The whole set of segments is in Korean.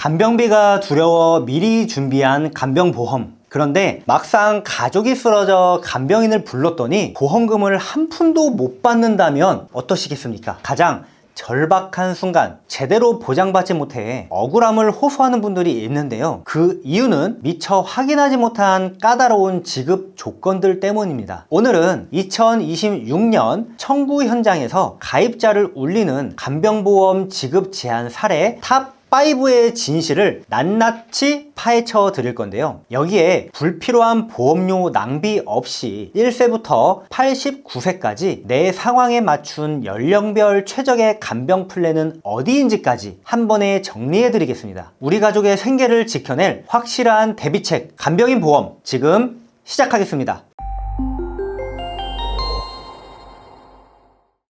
간병비가 두려워 미리 준비한 간병보험. 그런데 막상 가족이 쓰러져 간병인을 불렀더니 보험금을 한 푼도 못 받는다면 어떠시겠습니까? 가장 절박한 순간 제대로 보장받지 못해 억울함을 호소하는 분들이 있는데요. 그 이유는 미처 확인하지 못한 까다로운 지급 조건들 때문입니다. 오늘은 2026년 청구 현장에서 가입자를 울리는 간병보험 지급 제한 사례 탑 5의 진실을 낱낱이 파헤쳐 드릴 건데요. 여기에 불필요한 보험료 낭비 없이 1세부터 89세까지 내 상황에 맞춘 연령별 최적의 간병 플랜은 어디인지까지 한 번에 정리해 드리겠습니다. 우리 가족의 생계를 지켜낼 확실한 대비책 간병인 보험 지금 시작하겠습니다.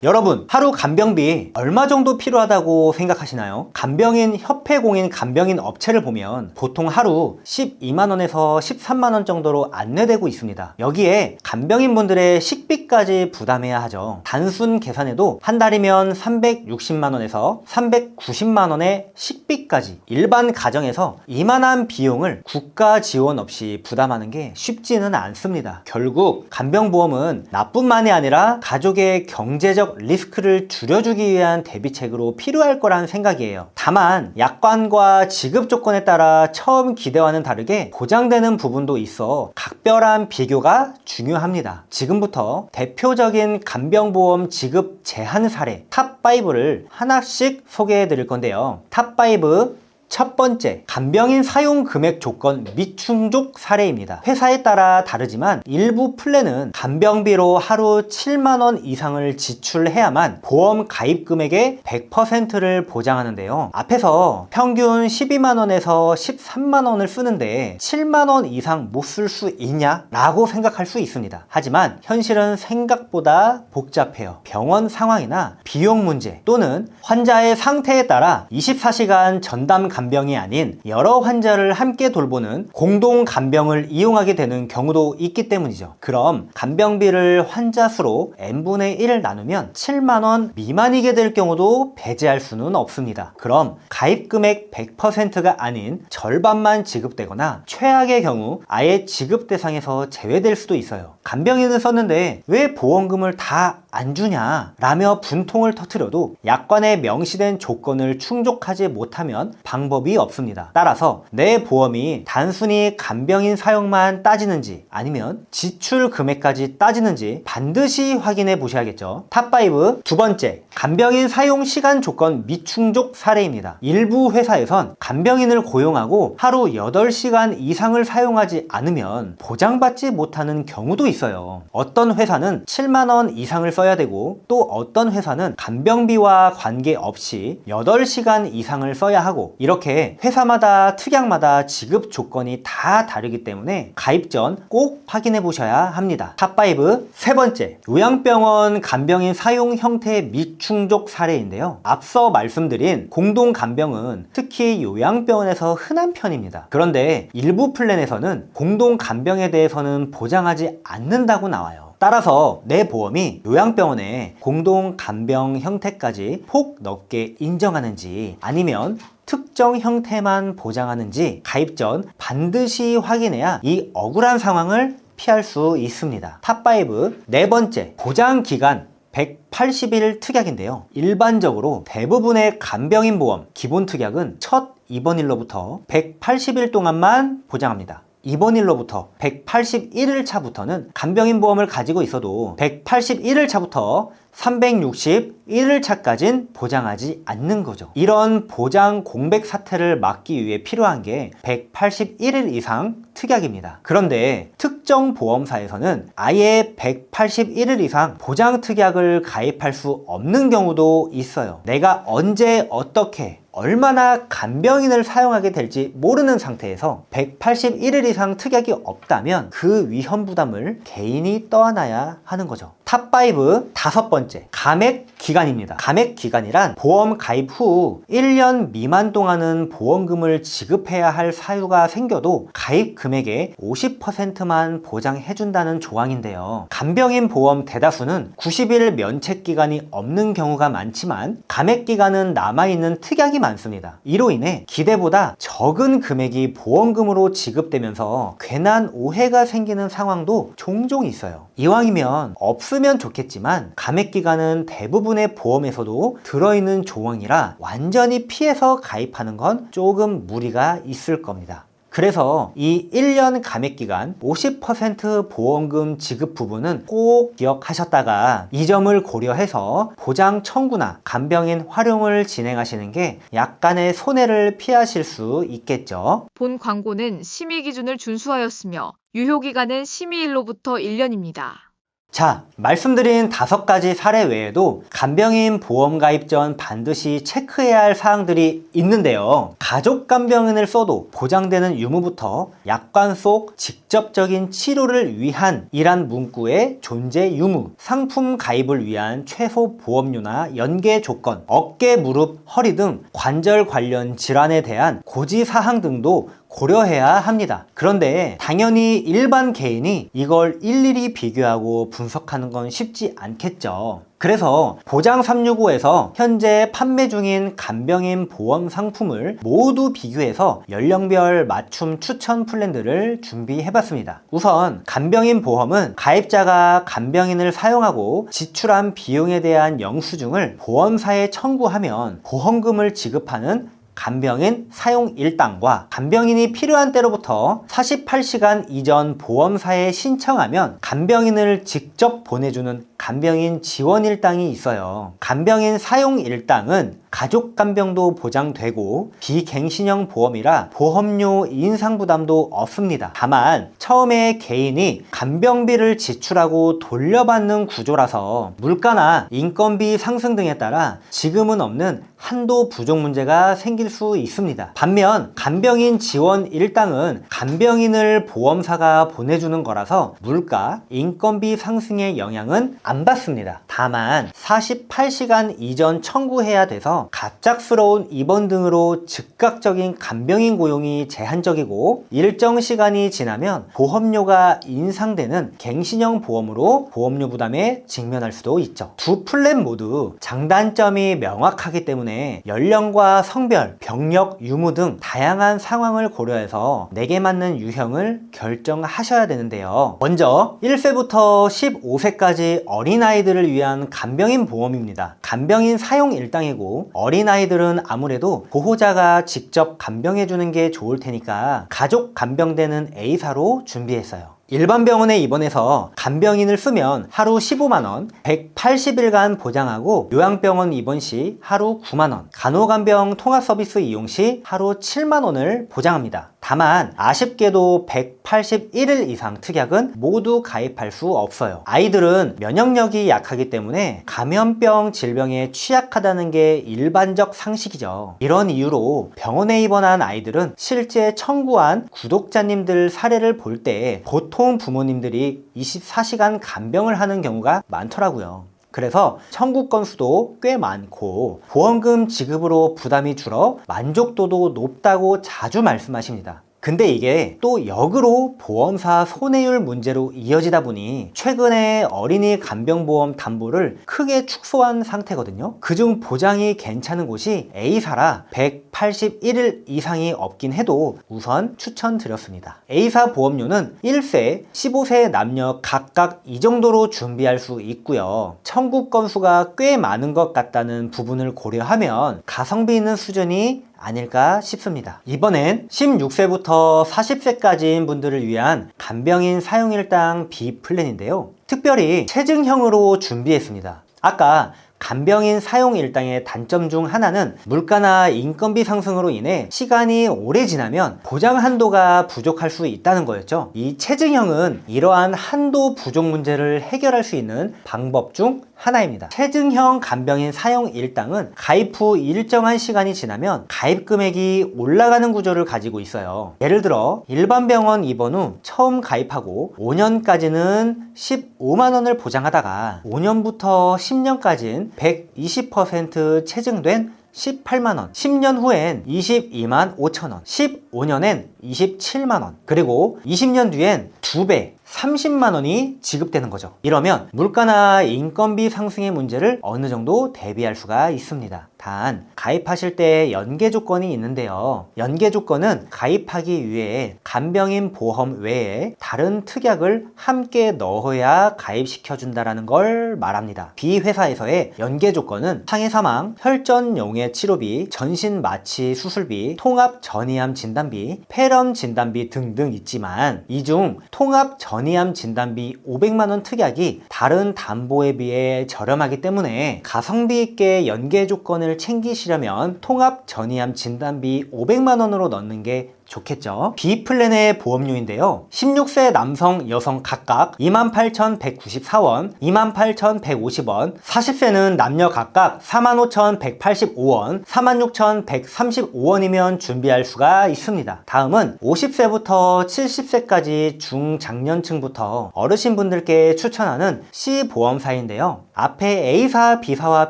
여러분, 하루 간병비 얼마 정도 필요하다고 생각하시나요? 간병인 협회 공인 간병인 업체를 보면 보통 하루 12만원에서 13만원 정도로 안내되고 있습니다. 여기에 간병인분들의 식비까지 부담해야 하죠. 단순 계산해도 한 달이면 360만원에서 390만원의 식비까지 일반 가정에서 이만한 비용을 국가 지원 없이 부담하는 게 쉽지는 않습니다. 결국 간병보험은 나뿐만이 아니라 가족의 경제적 리스크를 줄여주기 위한 대비책으로 필요할 거라는 생각이에요. 다만 약관과 지급 조건에 따라 처음 기대와는 다르게 보장되는 부분도 있어 각별한 비교가 중요합니다. 지금부터 대표적인 간병보험 지급 제한 사례 탑5를 하나씩 소개해 드릴 건데요. 탑5 첫 번째, 간병인 사용 금액 조건 미충족 사례입니다. 회사에 따라 다르지만 일부 플랜은 간병비로 하루 7만원 이상을 지출해야만 보험 가입 금액의 100%를 보장하는데요. 앞에서 평균 12만원에서 13만원을 쓰는데 7만원 이상 못 쓸 수 있냐? 라고 생각할 수 있습니다. 하지만 현실은 생각보다 복잡해요. 병원 상황이나 비용 문제 또는 환자의 상태에 따라 24시간 전담 간병이 아닌 여러 환자를 함께 돌보는 공동 간병을 이용하게 되는 경우도 있기 때문이죠. 그럼 간병비를 환자 수로 n분의 1을 나누면 7만원 미만이게 될 경우도 배제할 수는 없습니다. 그럼 가입 금액 100%가 아닌 절반만 지급되거나 최악의 경우 아예 지급 대상에서 제외될 수도 있어요. 간병인을 썼는데 왜 보험금을 다 안 주냐 라며 분통을 터뜨려도 약관에 명시된 조건을 충족하지 못하면 방법이 없습니다. 따라서 내 보험이 단순히 간병인 사용만 따지는지 아니면 지출 금액까지 따지는지 반드시 확인해 보셔야겠죠. 탑5 두 번째, 간병인 사용 시간 조건 미충족 사례입니다. 일부 회사에선 간병인을 고용하고 하루 8시간 이상을 사용하지 않으면 보장받지 못하는 경우도 있어요. 어떤 회사는 7만원 이상을 써야 되고 또 어떤 회사는 간병비와 관계없이 8시간 이상을 써야 하고 이렇게 회사마다 특약마다 지급 조건이 다 다르기 때문에 가입 전 꼭 확인해 보셔야 합니다. 탑5 세 번째, 요양병원 간병인 사용 형태 미충족 사례인데요. 앞서 말씀드린 공동 간병은 특히 요양병원에서 흔한 편입니다. 그런데 일부 플랜에서는 공동 간병에 대해서는 보장하지 않는다고 나와요. 따라서 내 보험이 요양병원에 공동 간병 형태까지 폭 넓게 인정하는지 아니면 특정 형태만 보장하는지 가입 전 반드시 확인해야 이 억울한 상황을 피할 수 있습니다. 탑5 네 번째, 보장기간 180일 특약인데요. 일반적으로 대부분의 간병인 보험 기본 특약은 첫 입원일로부터 180일 동안만 보장합니다. 입원일로부터 181일 차부터는 간병인 보험을 가지고 있어도 181일 차부터 361일 차까지는 보장하지 않는 거죠. 이런 보장 공백 사태를 막기 위해 필요한 게 181일 이상 특약입니다. 그런데 특정 보험사에서는 아예 181일 이상 보장 특약을 가입할 수 없는 경우도 있어요. 내가 언제 어떻게 얼마나 간병인을 사용하게 될지 모르는 상태에서 181일 이상 특약이 없다면 그 위험 부담을 개인이 떠안아야 하는 거죠. 탑5 다섯 번째, 감액 기간입니다. 감액 기간이란 보험 가입 후 1년 미만 동안은 보험금을 지급해야 할 사유가 생겨도 가입 금액의 50%만 보장해준다는 조항인데요. 간병인 보험 대다수는 90일 면책 기간이 없는 경우가 많지만 감액 기간은 남아있는 특약이 많습니다. 이로 인해 기대보다 적은 금액이 보험금으로 지급되면서 괜한 오해가 생기는 상황도 종종 있어요. 이왕이면 없으면 좋겠지만 감액 기간은 대부분의 보험에서도 들어있는 조항이라 완전히 피해서 가입하는 건 조금 무리가 있을 겁니다. 그래서 이 1년 감액기간 50% 보험금 지급 부분은 꼭 기억하셨다가 이 점을 고려해서 보장 청구나 간병인 활용을 진행하시는 게 약간의 손해를 피하실 수 있겠죠. 본 광고는 심의 기준을 준수하였으며 유효기간은 심의일로부터 1년입니다. 자, 말씀드린 5가지 사례 외에도 간병인 보험 가입 전 반드시 체크해야 할 사항들이 있는데요. 가족 간병인을 써도 보장되는 유무부터 약관 속 직접적인 치료를 위한 이란 문구의 존재 유무, 상품 가입을 위한 최소 보험료나 연계 조건, 어깨, 무릎, 허리 등 관절 관련 질환에 대한 고지사항 등도 고려해야 합니다. 그런데 당연히 일반 개인이 이걸 일일이 비교하고 분석하는 건 쉽지 않겠죠. 그래서 보장 365에서 현재 판매 중인 간병인 보험 상품을 모두 비교해서 연령별 맞춤 추천 플랜들을 준비해봤습니다. 우선 간병인 보험은 가입자가 간병인을 사용하고 지출한 비용에 대한 영수증을 보험사에 청구하면 보험금을 지급하는 간병인 사용 일당과 간병인이 필요한 때로부터 48시간 이전 보험사에 신청하면 간병인을 직접 보내주는 간병인 지원 일당이 있어요. 간병인 사용 일당은 가족 간병도 보장되고 비갱신형 보험이라 보험료 인상 부담도 없습니다. 다만 처음에 개인이 간병비를 지출하고 돌려받는 구조라서 물가나 인건비 상승 등에 따라 지금은 없는 한도 부족 문제가 생길 수 있습니다. 반면 간병인 지원 일당은 간병인을 보험사가 보내주는 거라서 물가, 인건비 상승의 영향은 안 받습니다. 다만 48시간 이전 청구해야 돼서 갑작스러운 입원 등으로 즉각적인 간병인 고용이 제한적이고 일정 시간이 지나면 보험료가 인상되는 갱신형 보험으로 보험료 부담에 직면할 수도 있죠. 두 플랜 모두 장단점이 명확하기 때문에 연령과 성별, 병력, 유무 등 다양한 상황을 고려해서 내게 맞는 유형을 결정하셔야 되는데요. 먼저 1세부터 15세까지 어린아이들을 위한 간병인 보험입니다. 간병인 사용 일당이고 어린아이들은 아무래도 보호자가 직접 간병해주는 게 좋을 테니까 가족 간병되는 A사로 준비했어요. 일반 병원에 입원해서 간병인을 쓰면 하루 15만원, 180일간 보장하고 요양병원 입원 시 하루 9만원, 간호간병 통합서비스 이용 시 하루 7만원을 보장합니다. 다만 아쉽게도 181일 이상 특약은 모두 가입할 수 없어요. 아이들은 면역력이 약하기 때문에 감염병 질병에 취약하다는 게 일반적 상식이죠. 이런 이유로 병원에 입원한 아이들은 실제 청구한 구독자님들 사례를 볼 때 보통 부모님들이 24시간 간병을 하는 경우가 많더라고요. 그래서 청구 건수도 꽤 많고 보험금 지급으로 부담이 줄어 만족도도 높다고 자주 말씀하십니다. 근데 이게 또 역으로 보험사 손해율 문제로 이어지다 보니 최근에 어린이 간병보험 담보를 크게 축소한 상태거든요. 그중 보장이 괜찮은 곳이 A사라 181일 이상이 없긴 해도 우선 추천드렸습니다. A사 보험료는 1세, 15세 남녀 각각 이 정도로 준비할 수 있고요. 청구 건수가 꽤 많은 것 같다는 부분을 고려하면 가성비 있는 수준이 아닐까 싶습니다. 이번엔 16세부터 40세까지인 분들을 위한 간병인 사용일당 B 플랜인데요. 특별히 체증형으로 준비했습니다. 아까 간병인 사용 일당의 단점 중 하나는 물가나 인건비 상승으로 인해 시간이 오래 지나면 보장 한도가 부족할 수 있다는 거였죠. 이 체증형은 이러한 한도 부족 문제를 해결할 수 있는 방법 중 하나입니다. 체증형 간병인 사용 일당은 가입 후 일정한 시간이 지나면 가입 금액이 올라가는 구조를 가지고 있어요. 예를 들어 일반 병원 입원 후 처음 가입하고 5년까지는 15만 원을 보장하다가 5년부터 10년까지는 120% 체증된 18만원, 10년 후엔 22만 5천원, 15년엔 27만원, 그리고 20년 뒤엔 2배, 30만원이 지급되는 거죠. 이러면 물가나 인건비 상승의 문제를 어느 정도 대비할 수가 있습니다. 단, 가입하실 때 연계 조건이 있는데요. 연계 조건은 가입하기 위해 간병인 보험 외에 다른 특약을 함께 넣어야 가입시켜준다는 걸 말합니다. B회사에서의 연계 조건은 상해 사망, 혈전용해 치료비, 전신 마취 수술비, 통합 전이암 진단비, 폐렴 진단비 등등 있지만 이 중 통합 전이암 진단비 500만원 특약이 다른 담보에 비해 저렴하기 때문에 가성비 있게 연계 조건을 챙기시려면 통합 전이암 진단비 500만원으로 넣는 게 좋겠죠. B플랜의 보험료인데요. 16세 남성, 여성 각각 28,194원, 28,150원, 40세는 남녀 각각 45,185원, 46,135원이면 준비할 수가 있습니다. 다음은 50세부터 70세까지 중장년층부터 어르신분들께 추천하는 C보험사인데요. 앞에 A사, B사와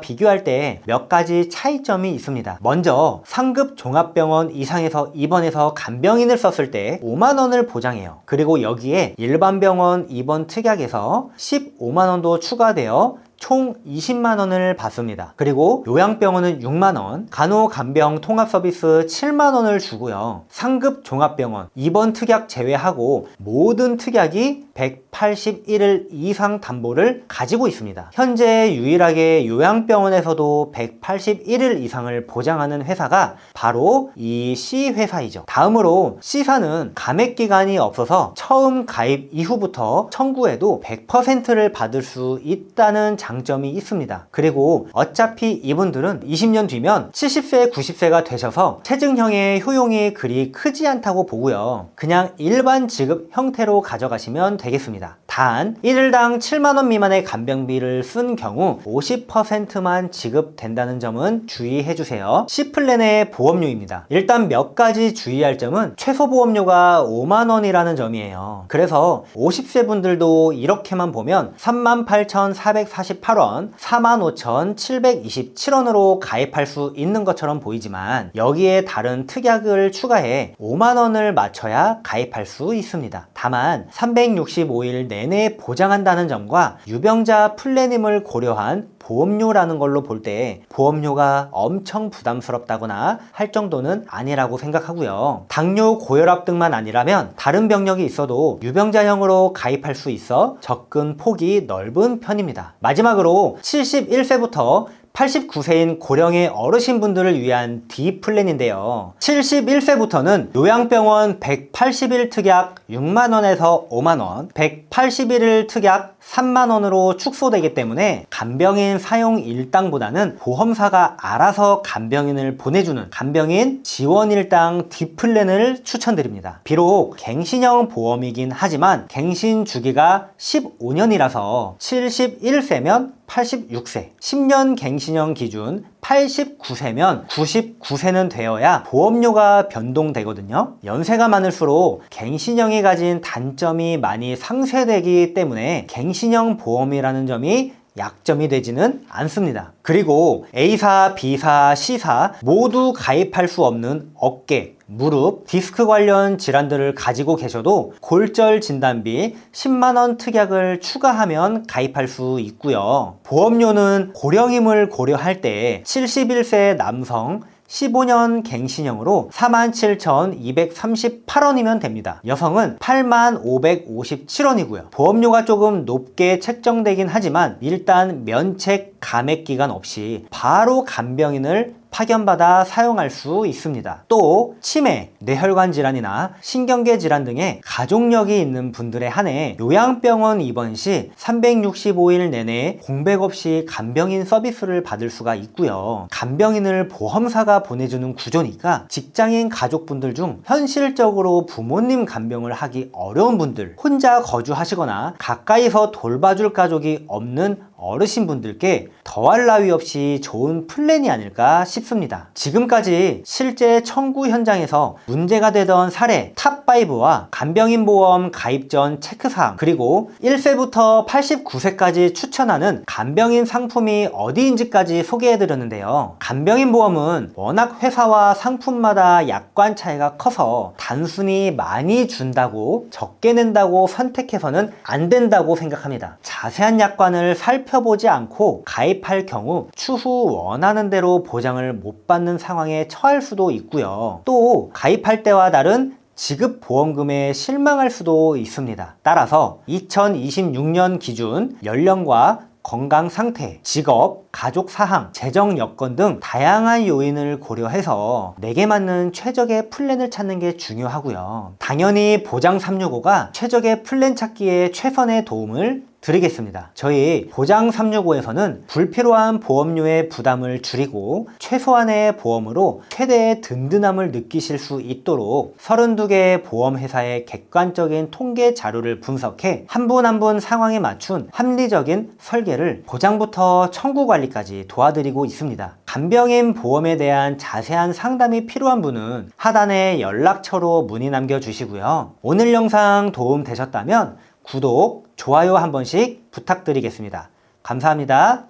비교할 때 몇 가지 차이점이 있습니다. 먼저 상급 종합병원 이상에서 입원해서 간병인을 썼을 때 5만원을 보장해요. 그리고 여기에 일반 병원 입원 특약에서 15만원도 추가되어 총 20만원을 받습니다. 그리고 요양병원은 6만원, 간호간병 통합서비스 7만원을 주고요. 상급 종합병원 입원 특약 제외하고 모든 특약이 181일 이상 담보를 가지고 있습니다. 현재 유일하게 요양병원에서도 181일 이상을 보장하는 회사가 바로 이 C회사이죠. 다음으로 C사는 감액기간이 없어서 처음 가입 이후부터 청구해도 100%를 받을 수 있다는 장점이 있습니다. 그리고 어차피 이분들은 20년 뒤면 70세, 90세가 되셔서 체증형의 효용이 그리 크지 않다고 보고요. 그냥 일반 지급 형태로 가져가시면 되겠습니다. 단 1일당 7만원 미만의 간병비를 쓴 경우 50%만 지급된다는 점은 주의해주세요. C플랜의 보험료입니다. 일단 몇 가지 주의할 점은 최소 보험료가 5만원이라는 점이에요. 그래서 50세 분들도 이렇게만 보면 38,448원, 45,727원으로 가입할 수 있는 것처럼 보이지만 여기에 다른 특약을 추가해 5만원을 맞춰야 가입할 수 있습니다. 다만 365일 내내 보장한다는 점과 유병자 플래님을 고려한 보험료라는 걸로 볼 때 보험료가 엄청 부담스럽다거나 할 정도는 아니라고 생각하고요. 당뇨, 고혈압 등만 아니라면 다른 병력이 있어도 유병자형으로 가입할 수 있어 접근 폭이 넓은 편입니다. 마지막으로 71세부터 89세인 고령의 어르신분들을 위한 D플랜인데요. 71세부터는 요양병원 180일 특약 6만원에서 5만원, 181일 특약 3만원으로 축소되기 때문에 간병인 사용 일당보다는 보험사가 알아서 간병인을 보내주는 간병인 지원 일당 D플랜을 추천드립니다. 비록 갱신형 보험이긴 하지만 갱신 주기가 15년이라서 71세면 86세, 10년 갱신형 기준 89세면 99세는 되어야 보험료가 변동되거든요. 연세가 많을수록 갱신형이 가진 단점이 많이 상쇄되기 때문에 갱신형 보험이라는 점이 약점이 되지는 않습니다. 그리고 A사, B사, C사 모두 가입할 수 없는 어깨, 무릎, 디스크 관련 질환들을 가지고 계셔도 골절 진단비 10만원 특약을 추가하면 가입할 수 있고요. 보험료는 고령임을 고려할 때 71세 남성 15년 갱신형으로 47,238원이면 됩니다. 여성은 88,557원이고요. 보험료가 조금 높게 책정되긴 하지만 일단 면책 감액 기간 없이 바로 간병인을 파견받아 사용할 수 있습니다. 또 치매, 뇌혈관 질환이나 신경계 질환 등의 가족력이 있는 분들에 한해 요양병원 입원 시 365일 내내 공백 없이 간병인 서비스를 받을 수가 있고요. 간병인을 보험사가 보내주는 구조니까 직장인 가족분들 중 현실적으로 부모님 간병을 하기 어려운 분들, 혼자 거주하시거나 가까이서 돌봐줄 가족이 없는 어르신분들께 더할 나위 없이 좋은 플랜이 아닐까 싶습니다. 지금까지 실제 청구 현장에서 문제가 되던 사례 탑5와 간병인 보험 가입 전 체크사항, 그리고 1세부터 89세까지 추천하는 간병인 상품이 어디인지까지 소개해드렸는데요. 간병인 보험은 워낙 회사와 상품마다 약관 차이가 커서 단순히 많이 준다고 적게 낸다고 선택해서는 안 된다고 생각합니다. 자세한 약관을 살펴보지 않고 가입할 경우 추후 원하는 대로 보장을 못 받는 상황에 처할 수도 있고요. 또 가입할 때와 다른 지급 보험금에 실망할 수도 있습니다. 따라서 2026년 기준 연령과 건강 상태, 직업, 가족 사항, 재정 여건 등 다양한 요인을 고려해서 내게 맞는 최적의 플랜을 찾는 게 중요하고요. 당연히 보장 365가 최적의 플랜 찾기에 최선의 도움을 드리겠습니다. 저희 보장 365에서는 불필요한 보험료의 부담을 줄이고 최소한의 보험으로 최대의 든든함을 느끼실 수 있도록 32개 보험회사의 객관적인 통계 자료를 분석해 한 분 한 분 상황에 맞춘 합리적인 설계를 보장부터 청구 관리까지 도와드리고 있습니다. 간병인 보험에 대한 자세한 상담이 필요한 분은 하단에 연락처로 문의 남겨주시고요. 오늘 영상 도움 되셨다면 구독, 좋아요 한 번씩 부탁드리겠습니다. 감사합니다.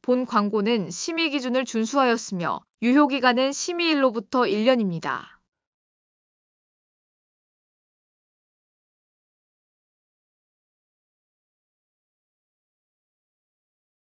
본 광고는 심의 기준을 준수하였으며 유효기간은 심의일로부터 1년입니다.